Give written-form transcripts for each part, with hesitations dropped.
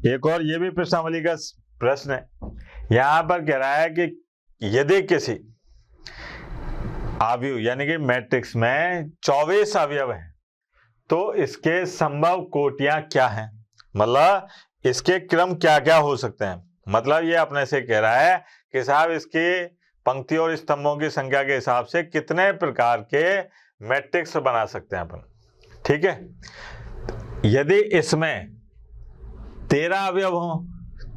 एक और ये भी प्रश्नावली का प्रश्न है। यहां पर कह रहा है कि यदि किसी अवयव यानी कि मैट्रिक्स में 24 अवयव हैं तो इसके संभव कोटियां क्या हैं, मतलब इसके क्रम क्या क्या हो सकते हैं। मतलब ये अपने से कह रहा है कि साहब इसकी पंक्ति और स्तंभों की संख्या के हिसाब से कितने प्रकार के मैट्रिक्स बना सकते हैं अपन। ठीक है, यदि इसमें 13 अवयव हो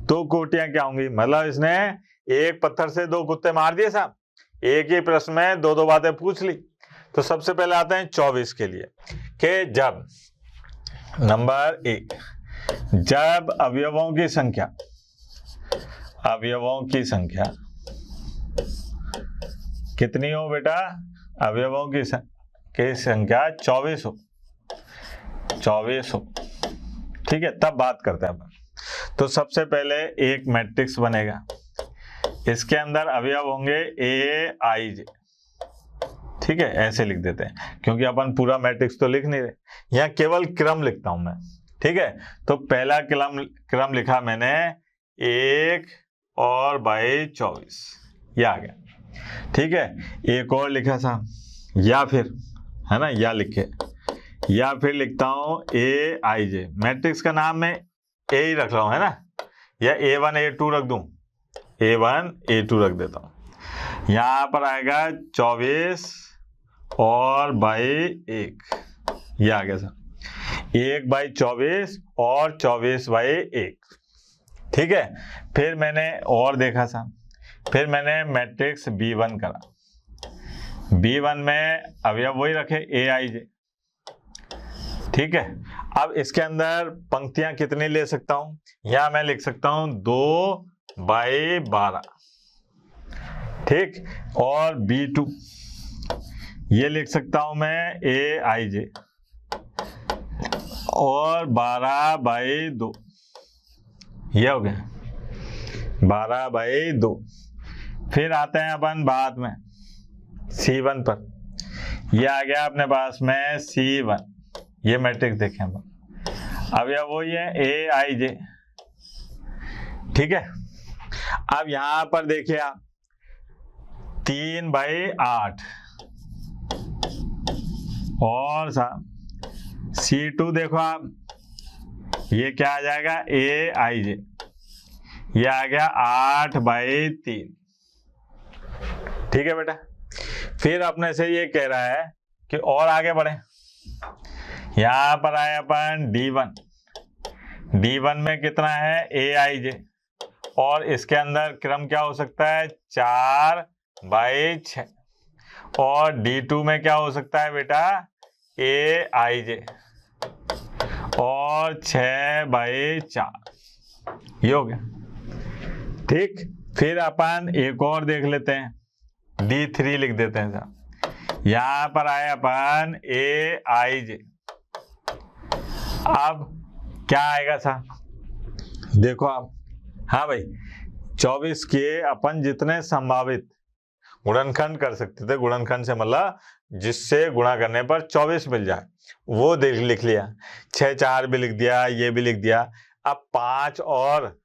तो कोटियां क्या होंगी। मतलब इसने एक पत्थर से दो कुत्ते मार दिए साहब, एक ही प्रश्न में दो दो बातें पूछ ली। तो सबसे पहले आते हैं 24 के लिए कि जब नंबर 1, जब अवयवों की संख्या कितनी हो बेटा, अवयवों की संख्या 24 हो। ठीक है, तब बात करते हैं अपन। तो सबसे पहले एक मैट्रिक्स बनेगा, इसके अंदर अवयव होंगे ए आई जे। ठीक है, ऐसे लिख देते हैं क्योंकि अपन पूरा मैट्रिक्स तो लिख नहीं रहे, यहाँ केवल क्रम लिखता हूं मैं। ठीक है, तो पहला क्रम लिखा मैंने 1 और बाई 24, ये आ गया। ठीक है, एक और लिखा था, या फिर है ना, या लिखे, या फिर लिखता हूं ए आई जे। मैट्रिक्स का नाम मैं ए ही रख रहा हूं, है ना, या A1 A2 रख दूं, A1 A2 रख देता हूं। यहां पर आएगा 24 और बाई 1, ये आ गया सर, 1 बाई 24 और 24 बाई 1। ठीक है, फिर मैंने और देखा था, फिर मैंने मैट्रिक्स B1 करा। B1 में अवयव वही रखे ए आई जे। ठीक है, अब इसके अंदर पंक्तियां कितनी ले सकता हूं, यहां मैं लिख सकता हूं 2 बाई 12। ठीक, और B2 ये लिख सकता हूं मैं ए आई जे और 12 बाई 2, ये हो गया 12 बाई 2। फिर आते हैं अपन बाद में C1 पर, ये आ गया अपने पास में C1, ये मैट्रिक्स देखें अपन, अब यह वही है ए आई जे। ठीक है, अब यहां पर देखिए आप 3 बाई 8 और C2 देखो आप, ये क्या आ जाएगा ए आई जे, ये आ गया 8 बाई 3। ठीक है बेटा, फिर अपने से ये कह रहा है कि और आगे बढ़े। यहां पर आए अपन D1 में कितना है ए आई जे, और इसके अंदर क्रम क्या हो सकता है 4 बाई 6, और D2 में क्या हो सकता है बेटा ए आई जे और 6 बाई 4, ये हो गया। ठीक, फिर अपन एक और देख लेते हैं, D3 लिख देते हैं साहब, यहां पर आए अपन ए आई जे। अब क्या आएगा साहब, देखो आप, हाँ भाई 24 के अपन जितने संभावित गुणनखंड कर सकते थे, गुणनखंड से मतलब जिससे गुणा करने पर 24 मिल जाए, वो लिख लिया। 6 4 भी लिख दिया, ये भी लिख दिया। अब 5 और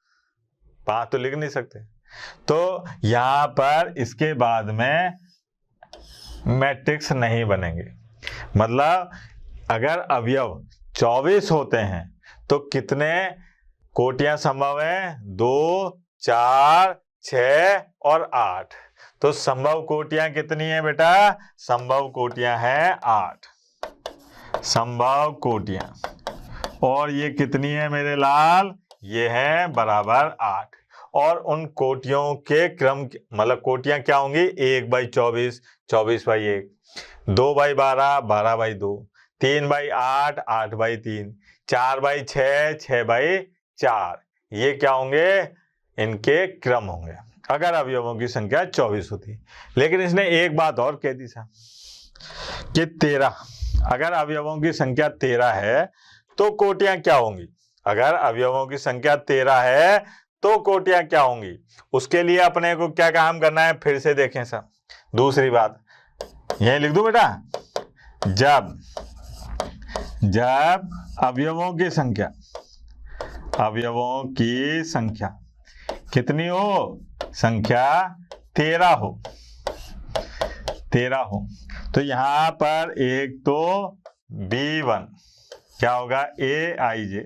5 तो लिख नहीं सकते, तो यहां पर इसके बाद में मैट्रिक्स नहीं बनेंगे। मतलब अगर अवयव 24 होते हैं तो कितने कोटियां संभव है, 2 4 6 और 8। तो संभव कोटियां कितनी है बेटा, संभव कोटियां हैं 8 संभव कोटियां, और ये कितनी है मेरे लाल, ये है बराबर 8। और उन कोटियों के क्रम मतलब कोटियां क्या होंगी, 1 by 24 24 by 1, 2 by 12 12 by 2, 3 by 8 8 by 3, 4 by 6 6 by 4, ये क्या होंगे, इनके क्रम होंगे अगर अवयवों की संख्या 24 होती। लेकिन इसने एक बात और कह दी था कि 13, अगर अवयवों की संख्या 13 है तो कोटियां क्या होंगी, अगर अवयवों की संख्या 13 है तो कोटियां क्या होंगी। उसके लिए अपने को क्या काम करना है, फिर से देखें साहब, दूसरी बात यही लिख दूं बेटा, जब अवयवों की संख्या अवयवों की संख्या कितनी हो? संख्या 13 हो, 13 हो। तो यहां पर एक तो B1 क्या होगा? AIJ,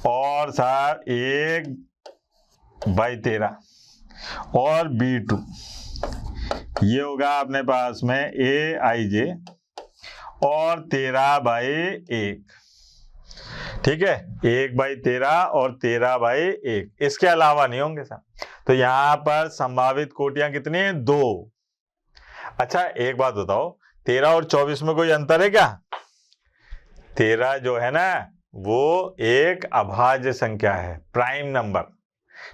और साहब 1/13 और B2 ये होगा अपने पास में AIJ और 13/1। ठीक है, 1/13 और 13/1, इसके अलावा नहीं होंगे सर। तो यहां पर संभावित कोटियां कितनी है? 2। अच्छा एक बात बताओ, 13 और 24 में कोई अंतर है क्या? 13 जो है ना वो एक अभाज्य संख्या है, प्राइम नंबर।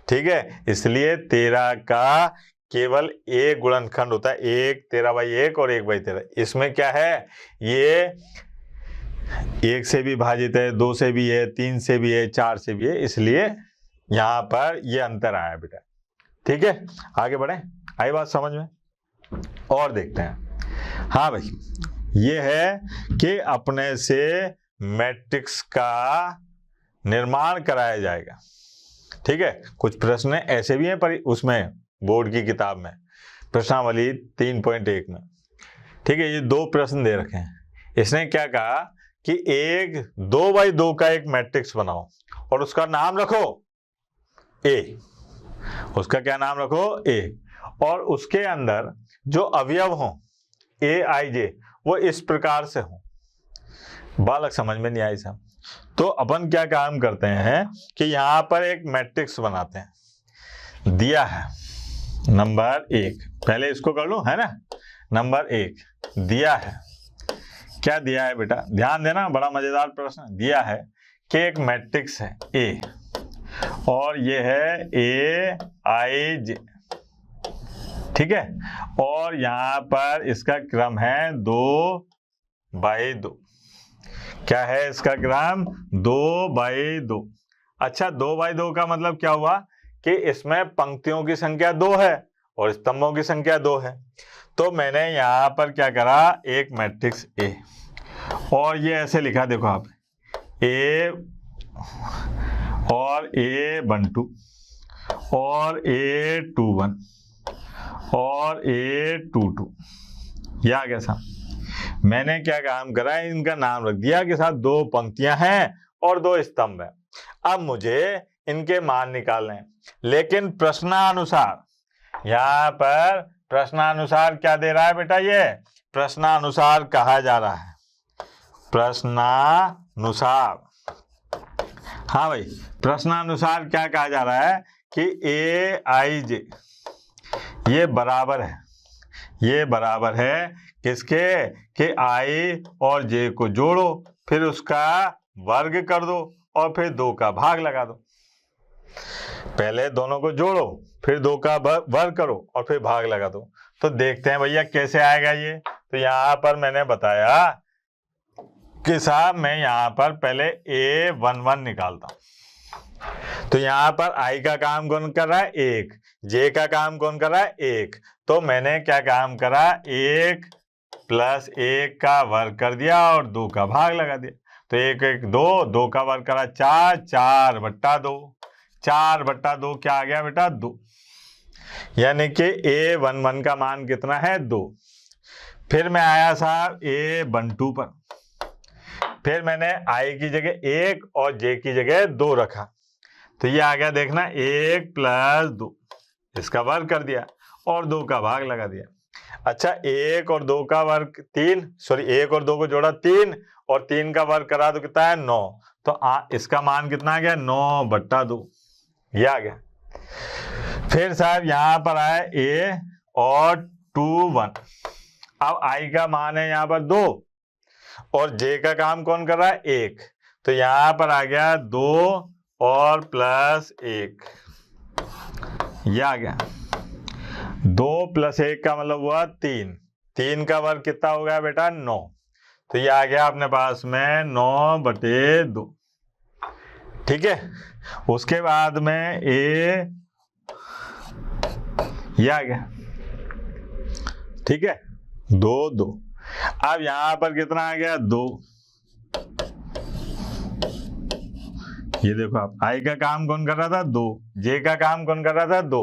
ठीक है, इसलिए 13 का केवल एक गुणनखंड होता है, 1 13/1 और 1/13। इसमें क्या है? ये 1 से भी भाजित है, 2 से भी है, 3 से भी है, 4 से भी है, इसलिए यहां पर ये अंतर आया बेटा। ठीक है, आगे बढ़े, आई बात समझ में? और देखते हैं। हाँ भाई, ये है कि अपने से मैट्रिक्स का निर्माण कराया जाएगा। ठीक है, कुछ प्रश्न ऐसे भी हैं पर उसमें बोर्ड की किताब में प्रश्नावली 3.1 में। ठीक है, ये 2 प्रश्न दे रखे हैं। इसने क्या कहा कि एक 2x2 का एक मैट्रिक्स बनाओ और उसका नाम रखो A। उसका क्या नाम रखो? A। और उसके अंदर जो अवयव हो AIJ वो इस प्रकार से हो। बालक समझ में नहीं आई साहब। तो अपन क्या काम करते हैं कि यहां पर एक मैट्रिक्स बनाते हैं। दिया है नंबर 1, पहले इसको कर लो, है ना। नंबर 1 दिया है, क्या दिया है बेटा? ध्यान देना, बड़ा मजेदार प्रश्न। दिया है कि एक मैट्रिक्स है A और ये है AIJ। ठीक है, और यहां पर इसका क्रम है 2/2। क्या है इसका क्रम? 2/2। अच्छा, 2/2 का मतलब क्या हुआ कि इसमें पंक्तियों की संख्या 2 है और स्तंभों की संख्या 2 है। तो मैंने यहां पर क्या करा? एक मैट्रिक्स A, और ये ऐसे लिखा, देखो आप, A और A12 और A21 और A22, ये आ गया साहब। मैंने क्या काम करा? इनका नाम रख दिया कि साथ 2 पंक्तियां हैं और 2 स्तंभ है। अब मुझे इनके मान निकालने हैं, लेकिन प्रश्नानुसार, यहां पर प्रश्नानुसार क्या दे रहा है बेटा? ये प्रश्नानुसार कहा जा रहा है, प्रश्नानुसार। हाँ भाई, प्रश्नानुसार क्या कहा जा रहा है कि AIJ ये बराबर है, ये बराबर है किसके? कि I और J को जोड़ो, फिर उसका वर्ग कर दो और फिर 2 का भाग लगा दो। पहले दोनों को जोड़ो, फिर 2 का वर्ग करो और फिर भाग लगा दो। तो देखते हैं भैया कैसे आएगा ये। तो यहां पर मैंने बताया कि साहब मैं यहां पर पहले A11 निकालता हूं। तो यहां पर I का काम कौन कर रहा है? 1। J का काम कौन कर रहा है? 1। तो मैंने क्या काम करा? 1 + 1 का वर्ग कर दिया और 2 का भाग लगा दिया। तो 1 1 2, 2 का वर्ग करा 4, 4/2। 4/2 क्या आ गया बेटा? 2। यानी कि A11 का मान कितना है? 2। फिर मैं आया साहब A12 पर, फिर मैंने I की जगह 1 और J की जगह 2 रखा। तो ये आ गया, देखना, 1 + 2, इसका वर्ग कर दिया और 2 का भाग लगा दिया। अच्छा, 1 और 2 का वर्ग 3, सॉरी 1 और 2 को जोड़ा 3 और 3 का वर्ग करा तो कितना है? 9। तो इसका मान कितना आ गया? 9/2, ये आ गया। फिर साहब यहां पर आया A और 21। अब I का मान है यहां पर 2 और J का काम कौन कर रहा है? 1। तो यहां पर आ गया 2 और +1, ये आ गया। 2 + 1 का मतलब हुआ 3। 3 का वर्ग कितना हो गया बेटा? 9। तो ये आ गया अपने पास में 9/2। ठीक है, उसके बाद में ये आ गया। ठीक है, 2 2। अब यहां पर कितना आ गया? 2। ये देखो आप, आई का काम कौन कर रहा था 2, जे का काम कौन कर रहा था 2,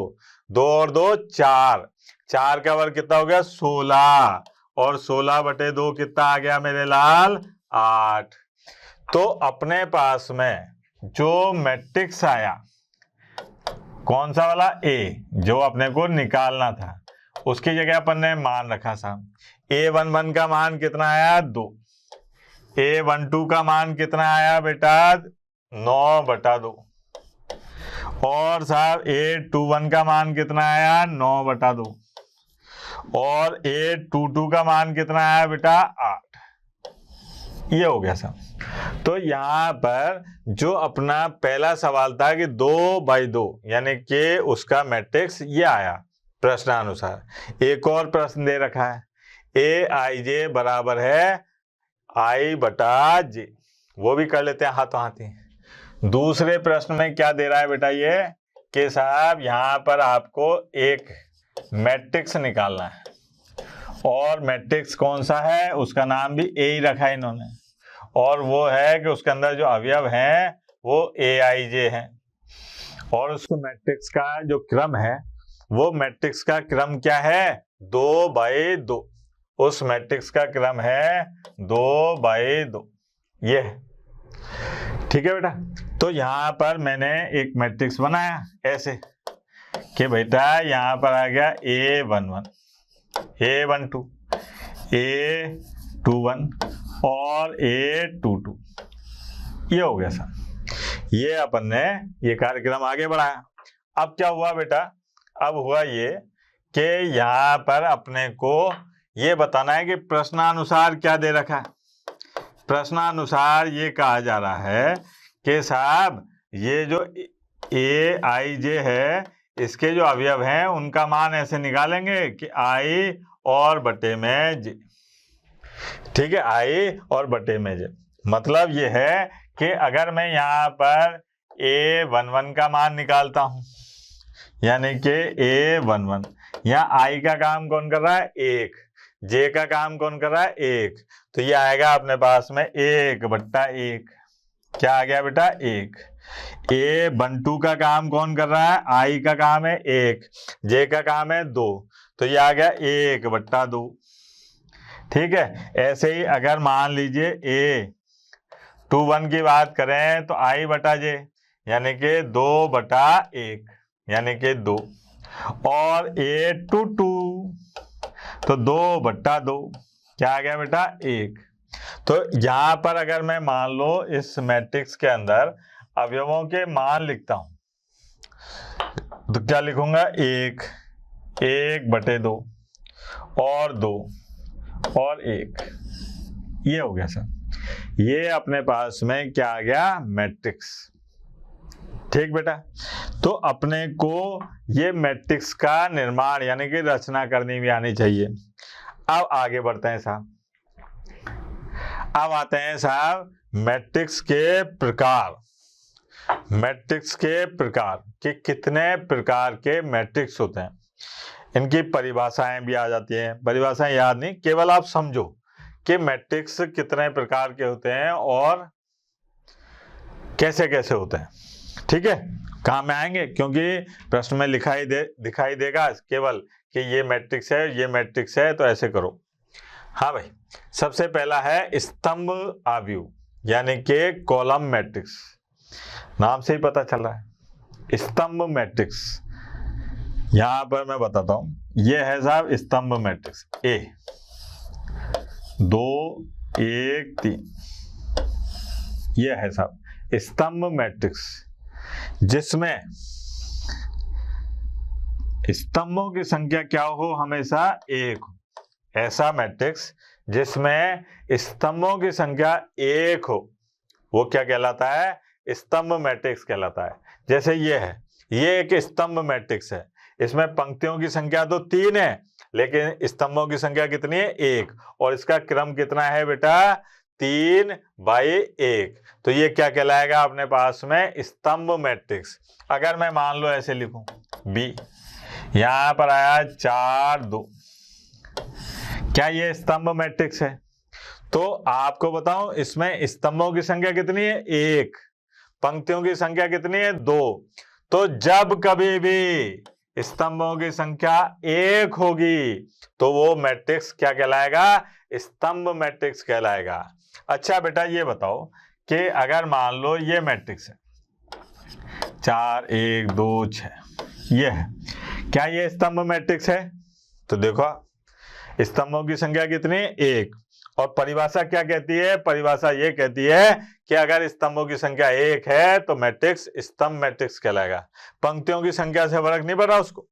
2 और 2 4, 4 का वर्ग कितना हो गया 16, और 16/2 कितना आ गया मेरे लाल 8। तो अपने पास में जो मैट्रिक्स आया कौन सा वाला ए, जो अपने को निकालना था, उसकी जगह अपन ने मान रखा था। A11 का मान कितना आया 2, A12 का मान कितना आया बेटा 9/2, और साहब A21 का मान कितना आया 9/2, और A22 का मान कितना आया बेटा 8। ये हो गया सब। तो यहाँ पर जो अपना पहला सवाल था कि 2/2 यानी कि उसका मैट्रिक्स ये आया प्रश्नानुसार। एक और प्रश्न दे रखा है, AIJ बराबर है I/J, वो भी कर लेते हैं हाथों हाथी। दूसरे प्रश्न में क्या दे रहा है बेटा ये कि साहब यहाँ पर आपको एक मैट्रिक्स निकालना है, और मैट्रिक्स कौन सा है उसका नाम भी ए ही रखा है इन्होंने, और वो है कि उसके अंदर जो अवयव हैं वो AIJ है, और उसको मैट्रिक्स का जो क्रम है वो मैट्रिक्स का क्रम क्या है 2/2, उस मैट्रिक्स का क्रम है 2/2, ये है। ठीक है बेटा। तो यहाँ पर मैंने एक मैट्रिक्स बनाया ऐसे कि बेटा यहाँ पर आ गया A11, A12, A21 और A22, ये हो गया सर। ये अपन ने ये कार्यक्रम आगे बढ़ाया। अब क्या हुआ बेटा, अब हुआ ये कि यहाँ पर अपने को ये बताना है कि प्रश्नानुसार क्या दे रखा है। प्रश्नानुसार ये कहा जा रहा है कि साहब ये जो AIJ है इसके जो अवयव हैं उनका मान ऐसे निकालेंगे कि I और बटे में J। ठीक है, I और बटे में J, मतलब ये है कि अगर मैं यहाँ पर A11 का मान निकालता हूं, यानी कि A11, यहाँ I का काम कौन कर रहा है 1, J का काम कौन कर रहा है 1, तो ये आएगा अपने पास में 1/1। क्या आ गया बेटा 1। A12 का काम कौन कर रहा है, I का काम है 1, J का काम है 2, तो ये आ गया 1/2। ठीक है, ऐसे ही अगर मान लीजिए A21 की बात करें तो I/J यानी कि 2/1 यानी कि 2, और A22 तो 2/2, क्या आ गया बेटा 1। तो यहाँ पर अगर मैं मान लो इस मैट्रिक्स के अंदर अवयवों के मान लिखता हूं तो क्या लिखूंगा 1, 1/2 और 2 और 1, ये हो गया सर। ये अपने पास में क्या आ गया मैट्रिक्स। ठीक बेटा, तो अपने को ये मैट्रिक्स का निर्माण यानी कि रचना करनी भी आनी चाहिए। अब आगे बढ़ते हैं साहब, अब आते हैं साहब मैट्रिक्स के प्रकार। मैट्रिक्स के प्रकार कि कितने प्रकार के मैट्रिक्स होते हैं, इनकी परिभाषाएं भी आ जाती हैं। परिभाषाएं याद नहीं, केवल आप समझो कि मैट्रिक्स कितने प्रकार के होते हैं और कैसे कैसे होते हैं। ठीक है, काम में आएंगे क्योंकि प्रश्न में दिखाई देगा केवल कि ये मैट्रिक्स है, ये मैट्रिक्स है, तो ऐसे करो। हाँ भाई, सबसे पहला है स्तंभ आव्यूह यानी कि कॉलम मैट्रिक्स, नाम से ही पता चल रहा है स्तंभ मैट्रिक्स। यहां पर मैं बताता हूं, ये है साहब स्तंभ मैट्रिक्स A 2 1 3, ये है साहब स्तंभ मैट्रिक्स, जिसमें स्तंभों की संख्या क्या हो हमेशा 1 हो। ऐसा मैट्रिक्स जिसमें स्तंभों की संख्या 1 हो वो क्या कहलाता है, स्तंभ मैट्रिक्स कहलाता है। जैसे ये है, ये एक स्तंभ मैट्रिक्स है, इसमें पंक्तियों की संख्या तो 3 है लेकिन स्तंभों की संख्या कितनी है 1, और इसका क्रम कितना है बेटा 3/1, तो ये क्या कहलाएगा अपने पास में स्तंभ मैट्रिक्स। अगर मैं मान लो ऐसे लिखूं B, यहां पर आया 4 2, क्या ये स्तंभ मैट्रिक्स है? तो आपको बताऊं इसमें स्तंभों की संख्या कितनी है 1, पंक्तियों की संख्या कितनी है? 2। तो जब कभी भी स्तंभों की संख्या 1 होगी तो वो मैट्रिक्स क्या कहलाएगा? स्तंभ मैट्रिक्स कहलाएगा। अच्छा बेटा ये बताओ कि अगर मान लो ये मैट्रिक्स है 4 1 2 6, ये है, क्या ये स्तंभ मैट्रिक्स है? तो देखो स्तंभों की संख्या कितनी? 1। और परिभाषा क्या कहती है? परिभाषा ये कहती है कि अगर स्तंभों की संख्या 1 है तो मैट्रिक्स स्तंभ मैट्रिक्स कहलाएगा। पंक्तियों की संख्या से फर्क नहीं पड़ रहा उसको,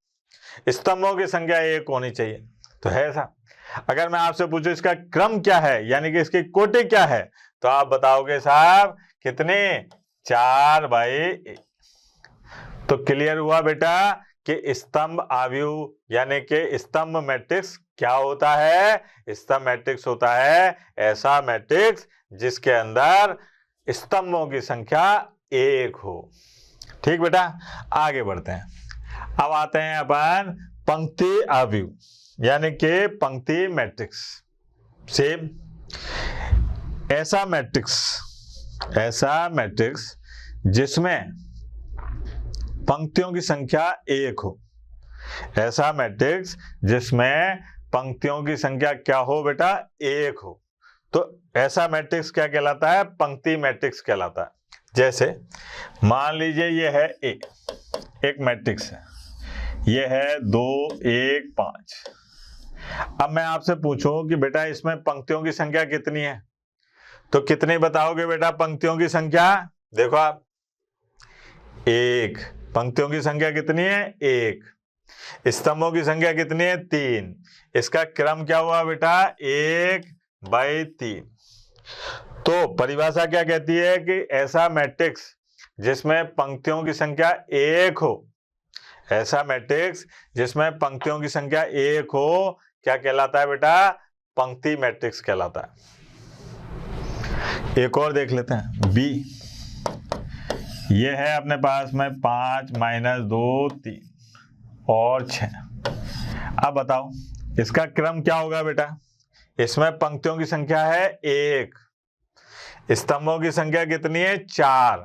स्तंभों की संख्या 1 होनी चाहिए। तो है ऐसा। अगर मैं आपसे पूछूं इसका क्रम क्या है, यानी कि इसकी कोटि क्या है, तो आप बताओगे साहब कितने? 4/1। तो क्लियर हुआ बेटा कि स्तंभ आव्यूह यानी कि स्तंभ मैट्रिक्स क्या होता है? स्तंभ मैट्रिक्स होता है ऐसा मैट्रिक्स जिसके अंदर स्तंभों की संख्या 1 हो। ठीक बेटा, आगे बढ़ते हैं। अब आते हैं अपन पंक्ति आव्यूह यानी कि पंक्ति मैट्रिक्स। सेम ऐसा मैट्रिक्स जिसमें पंक्तियों की संख्या 1 हो। ऐसा मैट्रिक्स जिसमें पंक्तियों की संख्या क्या हो बेटा? 1 हो। तो ऐसा मैट्रिक्स क्या कहलाता है? पंक्ति मैट्रिक्स कहलाता है। जैसे मान लीजिए ये है एक मैट्रिक्स है, ये है 2 1 5। अब मैं आपसे पूछूं कि बेटा इसमें पंक्तियों की संख्या कितनी है, तो कितनी बताओगे बेटा पंक्तियों की संख्या? देखो आप 1। पंक्तियों की संख्या कितनी है? 1। स्तंभों की संख्या कितनी है? 3। इसका क्रम क्या हुआ बेटा? 1/3। तो परिभाषा क्या कहती है कि ऐसा मैट्रिक्स जिसमें पंक्तियों की संख्या 1 हो, ऐसा मैट्रिक्स जिसमें पंक्तियों की संख्या 1 हो क्या कहलाता है बेटा? पंक्ति मैट्रिक्स कहलाता है। एक और देख लेते हैं बी। ये है अपने पास में 5 - 2 3 और 6। अब बताओ इसका क्रम क्या होगा बेटा? इसमें पंक्तियों की संख्या है 1, स्तंभों की संख्या कितनी है? 4।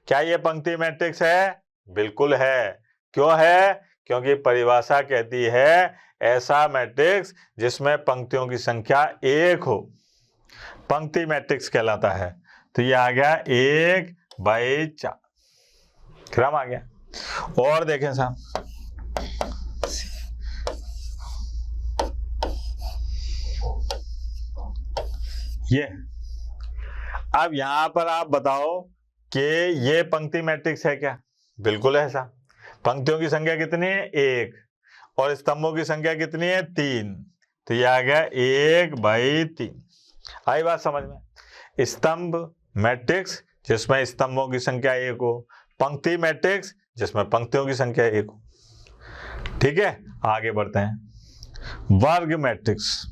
क्या ये पंक्ति मैट्रिक्स है? बिल्कुल है। क्यों है? क्योंकि परिभाषा कहती है ऐसा मैट्रिक्स जिसमें पंक्तियों की संख्या 1 हो, पंक्ति मैट्रिक्स कहलाता है। तो ये आ गया 1/4, क्रम आ गया। और देखें साहब ये, अब यहां पर आप बताओ कि ये पंक्ति मैट्रिक्स है क्या? बिल्कुल है साहब। पंक्तियों की संख्या कितनी है? 1 और स्तंभों की संख्या कितनी है? 3। तो ये आ गया 1/3। आई बात समझ में? स्तंभ मैट्रिक्स जिसमें स्तंभों की संख्या 1 हो, पंक्ति मैट्रिक्स जिसमें पंक्तियों की संख्या 1 हो। ठीक है, आगे बढ़ते हैं। वर्ग मैट्रिक्स,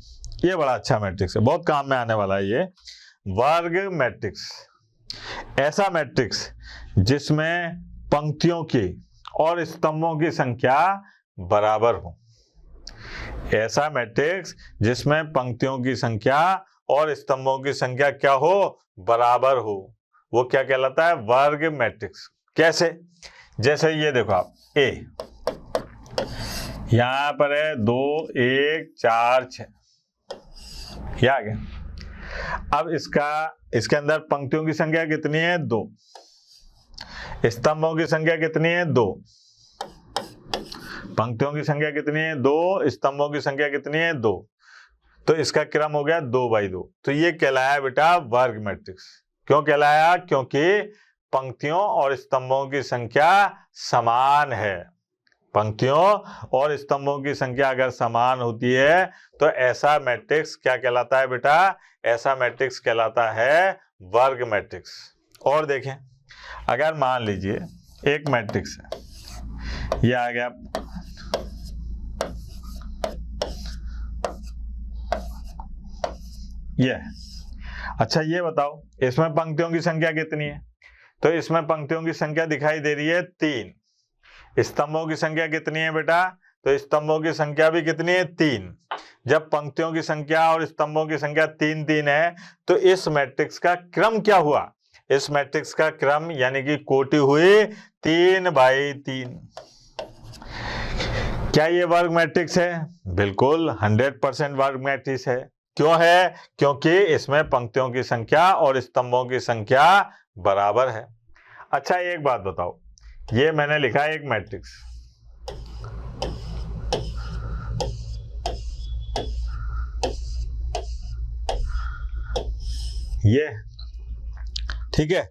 ये बड़ा अच्छा मैट्रिक्स है, बहुत काम में आने वाला है ये। वर्ग मैट्रिक्स ऐसा मैट्रिक्स जिसमें पंक्तियों की और स्तंभों की संख्या बराबर हो। ऐसा मैट्रिक्स जिसमें पंक्तियों की संख्या और स्तंभों की संख्या क्या हो? बराबर हो। वो क्या कहलाता है? वर्ग मैट्रिक्स। कैसे? जैसे ये देखो आप ए, यहां पर है 2 1 4 6, ये आ गया। अब इसके अंदर पंक्तियों की संख्या कितनी है? 2। स्तंभों की संख्या कितनी है? 2। पंक्तियों की संख्या कितनी है? 2। स्तंभों की संख्या कितनी है? 2। तो इसका क्रम हो गया 2/2। तो ये कहलाया बेटा वर्ग मैट्रिक्स। क्यों कहलाया? क्योंकि पंक्तियों और स्तंभों की संख्या समान है। पंक्तियों और स्तंभों की संख्या अगर समान होती है तो ऐसा मैट्रिक्स क्या कहलाता है बेटा? ऐसा मैट्रिक्स कहलाता है वर्ग मैट्रिक्स। और देखें, अगर मान लीजिए एक मैट्रिक्स है, ये आ गया ये। अच्छा ये बताओ इसमें पंक्तियों की संख्या कितनी है? तो इसमें पंक्तियों की संख्या दिखाई दे रही है 3। स्तंभों की संख्या कितनी है बेटा? तो स्तंभों की संख्या भी कितनी है? 3। जब पंक्तियों की संख्या और स्तंभों की संख्या 3 3 है तो इस मैट्रिक्स का क्रम क्या हुआ? इस मैट्रिक्स का क्रम यानी कि कोटि हुई 3/3। क्या ये वर्ग मैट्रिक्स है? बिल्कुल 100% वर्ग मैट्रिक्स है। क्यों है? क्योंकि इसमें पंक्तियों की संख्या और स्तंभों की संख्या बराबर है। अच्छा एक बात बताओ, ये मैंने लिखा है एक मैट्रिक्स, ये ठीक है,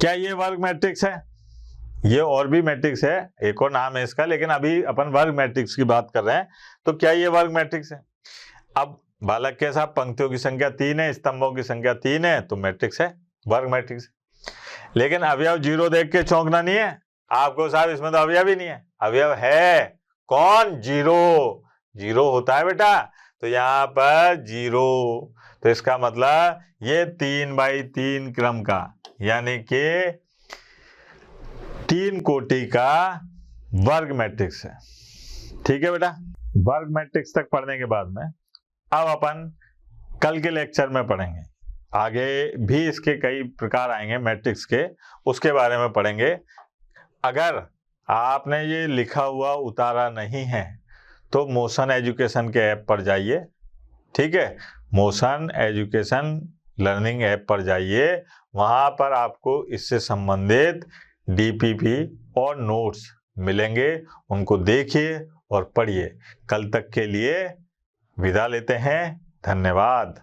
क्या ये वर्ग मैट्रिक्स है? ये और भी मैट्रिक्स है, एक और नाम है इसका, लेकिन अभी अपन वर्ग मैट्रिक्स की बात कर रहे हैं। तो क्या ये वर्ग मैट्रिक्स है? अब बालक के साथ पंक्तियों की संख्या 3 है, स्तंभों की संख्या 3 है, तो मैट्रिक्स है, वर्ग मैट्रिक्स। लेकिन अवयव 0 देख के चौंकना नहीं है आपको, साहब इसमें तो अवयव ही नहीं है। अवयव है कौन? 0। 0 होता है बेटा, तो यहाँ पर 0, तो इसका मतलब ये 3/3 क्रम का यानी कि 3 कोटि का वर्ग मैट्रिक्स है। ठीक है बेटा, वर्ग मैट्रिक्स तक पढ़ने के बाद में अब अपन कल के लेक्चर में पढ़ेंगे, आगे भी इसके कई प्रकार आएंगे मैट्रिक्स के, उसके बारे में पढ़ेंगे। अगर आपने ये लिखा हुआ उतारा नहीं है तो मोशन एजुकेशन के ऐप पर जाइए, ठीक है, मोशन एजुकेशन लर्निंग ऐप पर जाइए, वहाँ पर आपको इससे संबंधित डीपीपी और नोट्स मिलेंगे, उनको देखिए और पढ़िए। कल तक के लिए विदा लेते हैं, धन्यवाद।